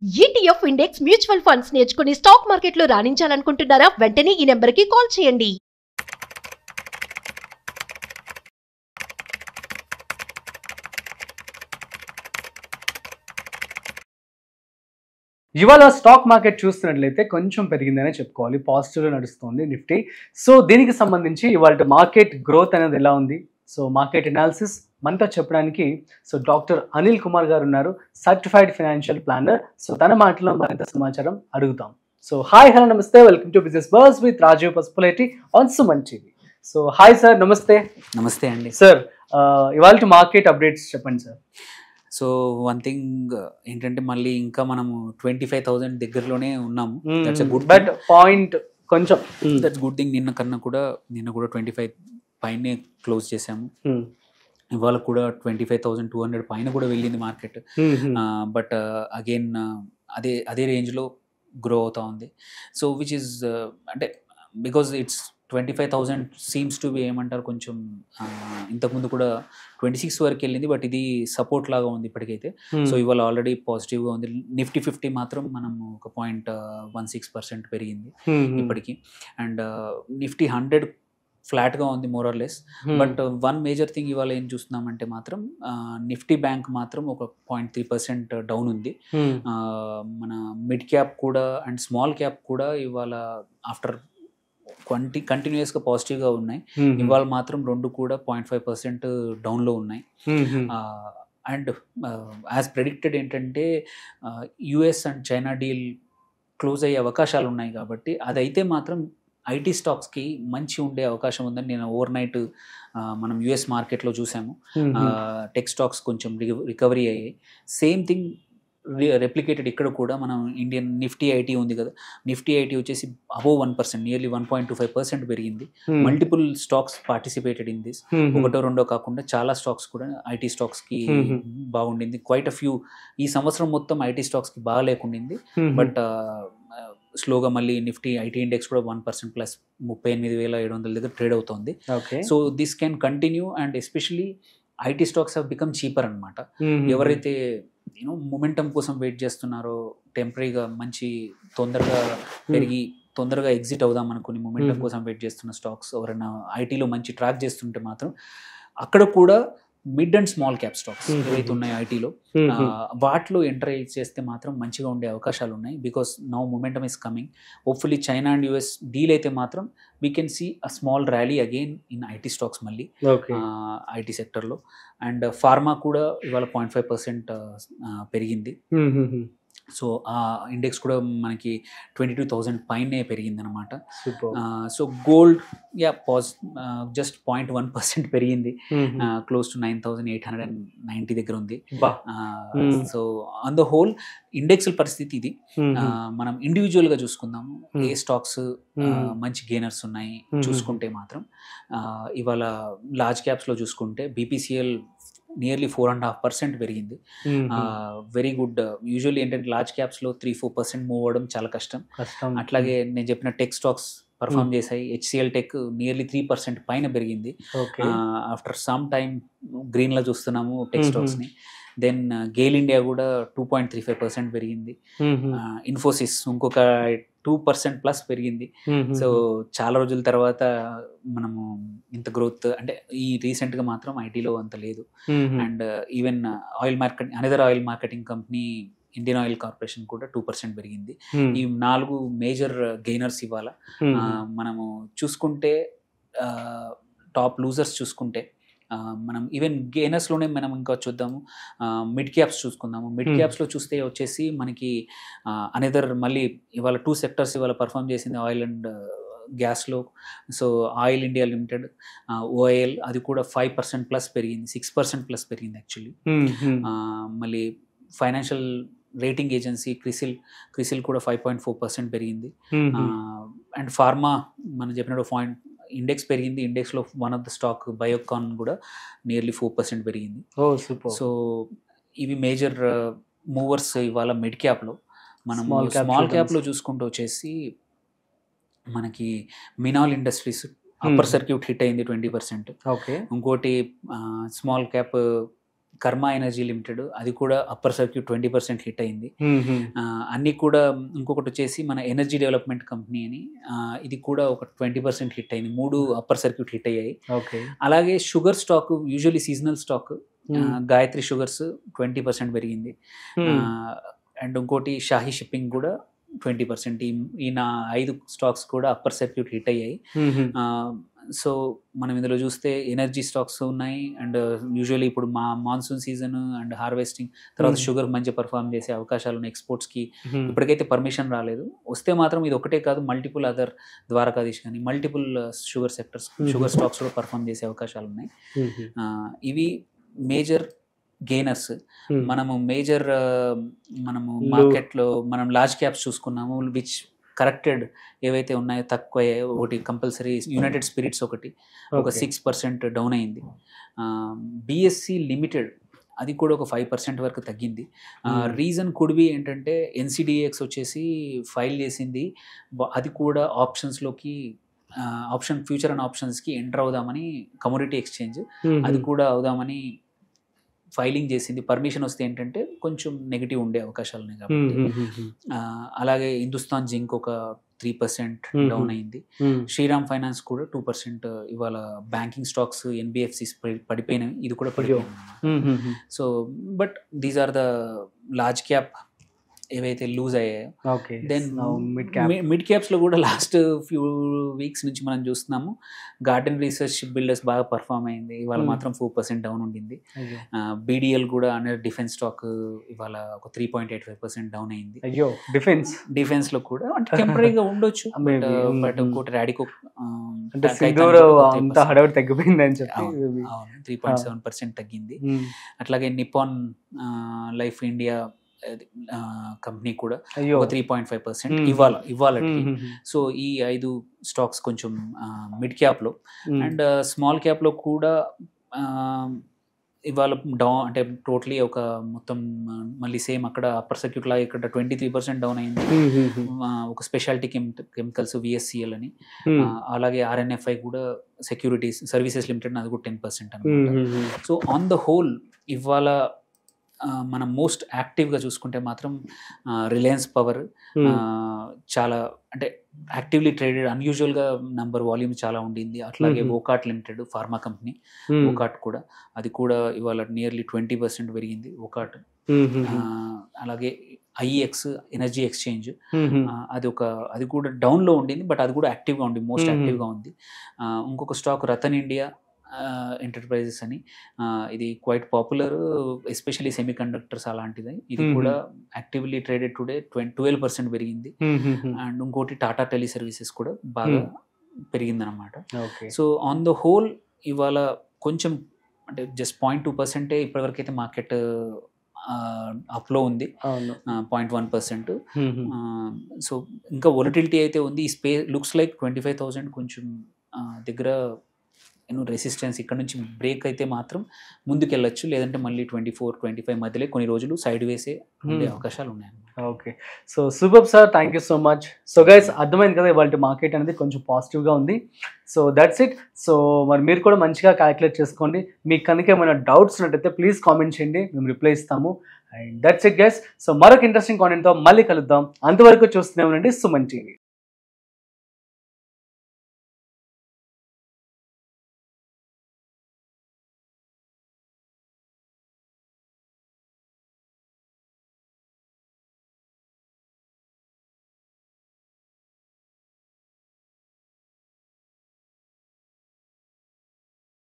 ETF index mutual funds నేర్చుకుని stock మార్కెట్లో రాణించాలనుకుంటున్నారా? వెంటనే ఈ నెంబర్కి కాల్ చేయండి. ఇవాళ స్టాక్ మార్కెట్ చూస్తున్నట్లయితే కొంచెం పెరిగిందనే చెప్పుకోవాలి. పాజిటివ్గా నడుస్తుంది నిఫ్టీ. సో దీనికి సంబంధించి ఇవాళ మార్కెట్ గ్రోత్ అనేది ఎలా ఉంది, సో మార్కెట్ అనాలిసిస్ మనతో చెప్పడానికి డాక్టర్ అనిల్ కుమార్ గారు ఉన్నారు, సర్టిఫైడ్ ఫైనాన్షియల్ ప్లానర్. సో తన మాటలో మరింత సమాచారం అడుగుతాం. సో హాయ్, హలో, నమస్తే, welcome to business buzz with Rajeev Pasupuleti on Suman TV. So hi sir, నమస్తే. నమస్తే అండి సార్, ఇవాళ మార్కెట్ అప్డేట్స్ చెప్పండి సార్. సో వన్ థింగ్ ఏంటంటే మళ్ళీ ఇంకా మనము 25,000 దగ్గరలోనే ఉన్నాము. దట్స్ గుడ్, బట్ పాయింట్ కొంచెం దట్స్ గుడ్ థింగ్. నిన్న కూడా 25 పైనే క్లోజ్ చేసాము. ఇవాళ కూడా 25,200 పైన కూడా వెళ్ళింది మార్కెట్. బట్ అగైన్ అదే రేంజ్లో గ్రో అవుతా ఉంది. సో విచ్ ఈస్ అంటే because it's 25,000 seems to be ఏమంటారు, కొంచెం ఇంతకుముందు కూడా 26 వరకు వెళ్ళింది, బట్ ఇది సపోర్ట్ లాగా ఉంది ఇప్పటికైతే. సో ఇవాళ ఆల్రెడీ పాజిటివ్గా ఉంది. నిఫ్టీ 50 మాత్రం మనం ఒక 0.16% పెరిగింది ఇప్పటికి. అండ్ నిఫ్టీ 100 ఫ్లాట్గా ఉంది more or less. But one major thing ఇవాళ ఏం చూస్తున్నామంటే మాత్రం నిఫ్టీ బ్యాంక్ మాత్రం ఒక 0.3% డౌన్ ఉంది. మన మిడ్ క్యాప్ కూడా అండ్ స్మాల్ క్యాప్ కూడా ఇవాళ ఆఫ్టర్ కంటిన్యూస్గా పాజిటివ్గా ఉన్నాయి. ఇవాళ మాత్రం రెండు కూడా 0.5% డౌన్లో ఉన్నాయి. అండ్ యాజ్ ప్రెడిక్టెడ్ ఏంటంటే US and China deal close అయ్యే అవకాశాలు ఉన్నాయి కాబట్టి అదైతే మాత్రం ఐటీ స్టాక్స్కి మంచి ఉండే అవకాశం ఉందని నేను ఓవర్ నైట్ మనం యుఎస్ మార్కెట్లో చూసాము. టెక్ స్టాక్స్ కొంచెం రికవరీ అయ్యాయి. సేమ్ థింగ్ రెప్లికేటెడ్ ఇక్కడ కూడా. మనం ఇండియన్ నిఫ్టీ ఐటీ ఉంది కదా, నిఫ్టీ ఐటీ వచ్చేసి అబోవ్ 1%, నియర్లీ 1.25% పెరిగింది. Multiple stocks participated in this. ఒకటో రెండో కాకుండా చాలా స్టాక్స్ కూడా ఐటీ స్టాక్స్కి బాగుండింది. Quite a few. ఈ సంవత్సరం మొత్తం ఐటీ స్టాక్స్కి బాగా లేకుండింది, బట్ స్లోగా మళ్ళీ నిఫ్టీ ఐటీ ఇండెక్స్ కూడా 1% ప్లస్ 38,700 దగ్గర ట్రేడ్ అవుతుంది. So this can continue and especially IT stocks have become cheaper అనమాట. ఎవరైతే మొమెంటం కోసం వెయిట్ చేస్తున్నారో, టెంపరీగా మంచి తొందరగా పెరిగి తొందరగా ఎగ్జిట్ అవుదాం అనుకుని మొమెంటం కోసం వెయిట్ చేస్తున్న స్టాక్స్ ఎవరైనా ఐటీలో మంచి ట్రాక్ చేస్తుంటే మాత్రం అక్కడ కూడా mid and small cap stocks ఏవైతే ఉన్నాయో ఐటీలో వాటిలో ఎంటర్ చేస్తే మాత్రం మంచిగా ఉండే అవకాశాలు ఉన్నాయి. Because now momentum is coming. Hopefully China and US deal అయితే మాత్రం we can see a small rally again in IT stocks మళ్ళీ ఐటీ సెక్టర్లో. అండ్ ఫార్మా కూడా ఇవాళ 0.5% పెరిగింది. సో ఆ ఇండెక్స్ కూడా మనకి 22,000 పైనే పెరిగింది అనమాట. సో గోల్డ్ జస్ట్ 0.1% పెరిగింది, క్లోజ్ టు 9,890 దగ్గర ఉంది. So on the whole index పరిస్థితి ఇది. మనం ఇండివిజువల్గా చూసుకుందాము, ఏ స్టాక్స్ మంచి గెయినర్స్ ఉన్నాయి చూసుకుంటే మాత్రం ఇవాళ లార్జ్ క్యాప్స్లో చూసుకుంటే బీపీసీఎల్ నియర్లీ 4.5% పెరిగింది. Very good. యూజువల్లీ ఏంటంటే లార్జ్ క్యాప్స్లో 3-4% మూవ్ అవ్వడం చాలా కష్టం. అట్లాగే నేను చెప్పిన టెక్ స్టాక్స్ పర్ఫామ్ చేశాయి. హెచ్సిఎల్ టెక్ నియర్లీ 3% పైన పెరిగింది. ఆఫ్టర్ సమ్ టైమ్ గ్రీన్లో చూస్తున్నాము టెక్ స్టాక్స్ని. దెన్ గెయిల్ ఇండియా కూడా 2.35% పెరిగింది. ఇన్ఫోసిస్ ఇంకొక 2% ప్లస్ పెరిగింది. సో చాలా రోజుల తర్వాత మనము ఇంత గ్రోత్ అంటే ఈ రీసెంట్గా మాత్రం ఐటీలో అంత లేదు. And even another oil marketing company Indian oil corporation కూడా 2% పెరిగింది. ఈ 4 మేజర్ గెయినర్స్ ఇవాళ. మనము చూసుకుంటే టాప్ లూజర్స్ చూసుకుంటే మనం ఈవెన్ గెయినర్స్లోనే మనం ఇంకా చూద్దాము. మిడ్ క్యాప్స్ చూసుకుందాము. మిడ్ క్యాప్స్లో చూస్తే వచ్చేసి మనకి అనదర్ మళ్ళీ ఇవాళ 2 సెక్టర్స్ ఇవాళ పర్ఫామ్ చేసింది ఆయిల్ అండ్ గ్యాస్లో. So oil India limited, OIL, అది కూడా 5% ప్లస్ పెరిగింది, 6% ప్లస్ పెరిగింది యాక్చువల్లీ. మళ్ళీ ఫైనాన్షియల్ రేటింగ్ ఏజెన్సీ క్రిసిల్ కూడా 5.4% పెరిగింది. అండ్ ఫార్మా మనం చెప్పినట్టు ఇండెక్స్ పెరిగింది. ఇండెక్స్లో one of the stock Biocon కూడా నియర్లీ 4% పెరిగింది. సో ఇవి మేజర్ మూవర్స్ ఇవాళ మిడ్ క్యాప్లో. మనం స్మాల్ క్యాప్లో చూసుకుంటూ వచ్చేసి మనకి Minal industries upper circuit hit అయింది 20%. ఇంకోటి small cap Karma energy limited, అది కూడా అప్పర్ సర్క్యూట్ 20% హిట్ అయింది. అన్నీ కూడా ఇంకొకటి వచ్చేసి మన ఎనర్జీ డెవలప్మెంట్ కంపెనీ అని, ఇది కూడా ఒక 20% హిట్ అయింది. 3 అప్పర్ సర్క్యూట్ హిట్ అయ్యాయి. అలాగే sugar stock, usually seasonal stock Gayatri sugars 20% పెరిగింది. అండ్ ఇంకోటి షాహీ షిప్పింగ్ కూడా 20%. ఈ నా 5 స్టాక్స్ కూడా అప్పర్ సర్క్యూట్ హిట్ అయ్యాయి. సో మనం ఇందులో చూస్తే ఎనర్జీ స్టాక్స్ ఉన్నాయి. అండ్ యూజువల్లీ ఇప్పుడు మా మాన్సూన్ సీజన్ అండ్ హార్వెస్టింగ్ తర్వాత షుగర్ మంచి పర్ఫామ్ చేసే అవకాశాలు ఉన్నాయి. ఎక్స్పోర్ట్స్కి ఇప్పటికైతే పర్మిషన్ రాలేదు, వస్తే మాత్రం ఇది ఒకటే కాదు, మల్టిపుల్ అదర్ ద్వారకాధీష్ కానీ multiple sugar sectors, sugar stocks కూడా పర్ఫామ్ చేసే అవకాశాలు ఉన్నాయి. ఇవి మేజర్ గెయినర్స్. మనము మేజర్ మనము మార్కెట్లో మనం లార్జ్ క్యాప్స్ చూసుకున్నాము, విచ్ కరెక్టెడ్ ఏవైతే ఉన్నాయో తక్కువ. ఒకటి కంపల్సరీ యునైటెడ్ స్పిరిట్స్ ఒక 6% డౌన్ అయింది. బిఎస్సి లిమిటెడ్ అది కూడా ఒక 5% వరకు తగ్గింది. రీజన్ కుడ్ బి ఏంటంటే ఎన్సిడిఎక్స్ వచ్చేసి ఫైల్ చేసింది, అది కూడా ఆప్షన్స్లోకి ఆప్షన్ ఫ్యూచర్ అండ్ ఆప్షన్స్కి ఎంటర్ అవుదామని, కమోడిటీ ఎక్స్చేంజ్ అది కూడా అవుదామని ఫైలింగ్ చేసింది. పర్మిషన్ వస్తే ఏంటంటే కొంచెం నెగిటివ్ ఉండే అవకాశాలు ఉన్నాయి కాబట్టి. అలాగే హిందుస్థాన్ జింక్ ఒక 3% డౌన్ అయింది. శ్రీరామ్ ఫైనాన్స్ కూడా 2% ఇవాళ బ్యాంకింగ్ స్టాక్స్ ఎన్బిఎఫ్సిస్ పడిపోయినాయి, ఇది కూడా పడిపోయింది. So but these are the large cap ఏవైతే లూజ్ అయ్యాయో. దెన్ మిడ్ క్యాప్స్లో కూడా లాస్ట్ ఫ్యూ వీక్స్ నుంచి మనం చూస్తున్నాము, గార్డెన్ రీసెర్చ్ బిల్డర్స్ బాగా పర్ఫామ్ అయింది, ఇవాళ మాత్రం 4% డౌన్ ఉండింది. బీడిఎల్ కూడా అండర్ డిఫెన్స్ స్టాక్ ఇవాళ ఒక 3.85% డౌన్ అయింది. డిఫెన్స్ లో కూడా అంటే టెంపరీగా ఉండొచ్చు, బట్ ఇంకోటి రాడికో 3.7% తగ్గింది. అట్లాగే నిపాన్ లైఫ్ ఇండియా కంపెనీ కూడా 3.5% ఇవాళ. సో ఈ 5 స్టాక్స్ కొంచెం మిడ్ క్యాప్ లో. అండ్ స్మాల్ క్యాప్ లో కూడా ఇవాళ డౌన్, అంటే టోటలీ ఒక మొత్తం మళ్ళీ సేమ్ అక్కడ అప్పర్ సర్క్యూట్ లాగా ఇక్కడ 23% డౌన్ అయింది. ఒక స్పెషాలిటీ కెమికల్స్ విఎస్సిఎల్ అని, అలాగే ఆర్ఎన్ఎఫ్ఐ కూడా సెక్యూరిటీస్ సర్వీసెస్ లిమిటెడ్ అది కూడా 10% అనమాట. సో ఆన్ ద హోల్ ఇవాళ మనం మోస్ట్ యాక్టివ్గా చూసుకుంటే మాత్రం రిలయన్స్ పవర్ చాలా, అంటే యాక్టివ్లీ ట్రేడెడ్, అన్యూజువల్గా నంబర్ వాల్యూమ్ చాలా ఉండింది. అట్లాగే Wockhardt limited pharma company, Wockhardt కూడా అది కూడా ఇవాళ నియర్లీ 20% పెరిగింది వోకాట్. అలాగే ఐఎక్స్ ఎనర్జీ ఎక్స్చేంజ్ అది కూడా డౌన్లో ఉండింది, బట్ అది కూడా యాక్టివ్గా ఉంది, మోస్ట్ యాక్టివ్గా ఉంది. ఇంకొక స్టాక్ రతన్ ఇండియా ఎంటర్ప్రైజెస్ అని, ఇది quite popular especially semiconductors అలాంటిది, ఇది కూడా యాక్టివ్లీ ట్రేడెడ్ టుడే 12% పెరిగింది. అండ్ ఇంకోటి టాటా టెలి సర్వీసెస్ కూడా బాగా పెరిగింది అనమాట. సో ఆన్ ద హోల్ ఇవాళ కొంచెం అంటే జస్ట్ 0.2% ఇప్పటివరకు అయితే మార్కెట్ అప్లో ఉంది, 0.1%. సో ఇంకా వొలటిలిటీ అయితే ఉంది. ఈ లుక్స్ లైక్ 25,000 కొంచెం దగ్గర రెసిస్టెన్స్, ఇక్కడ నుంచి బ్రేక్ అయితే మాత్రం ముందుకెళ్ళచ్చు, లేదంటే మళ్ళీ 24-25 మధ్యలో కొన్ని రోజులు సైడ్ వేసే ఉండే అవకాశాలు ఉన్నాయి. Okay, so super sir, thank you so much. So guys అర్థమైంది కదా ఇవాళ మార్కెట్ అనేది కొంచెం పాజిటివ్గా ఉంది. So that's it. సో మరి మీరు కూడా మంచిగా క్యాలిక్యులేట్ చేసుకోండి. మీకు కనుక ఏమైనా డౌట్స్ ఉన్నట్టయితే ప్లీజ్ కామెంట్ చేయండి, మేము రిప్లై ఇస్తాము. And that's it guys. So మరొక ఇంట్రెస్టింగ్ కాంటెంట్తో మళ్ళీ కలుద్దాం. అంతవరకు చూస్తూనే ఉండండి సుమన్ టీవీ.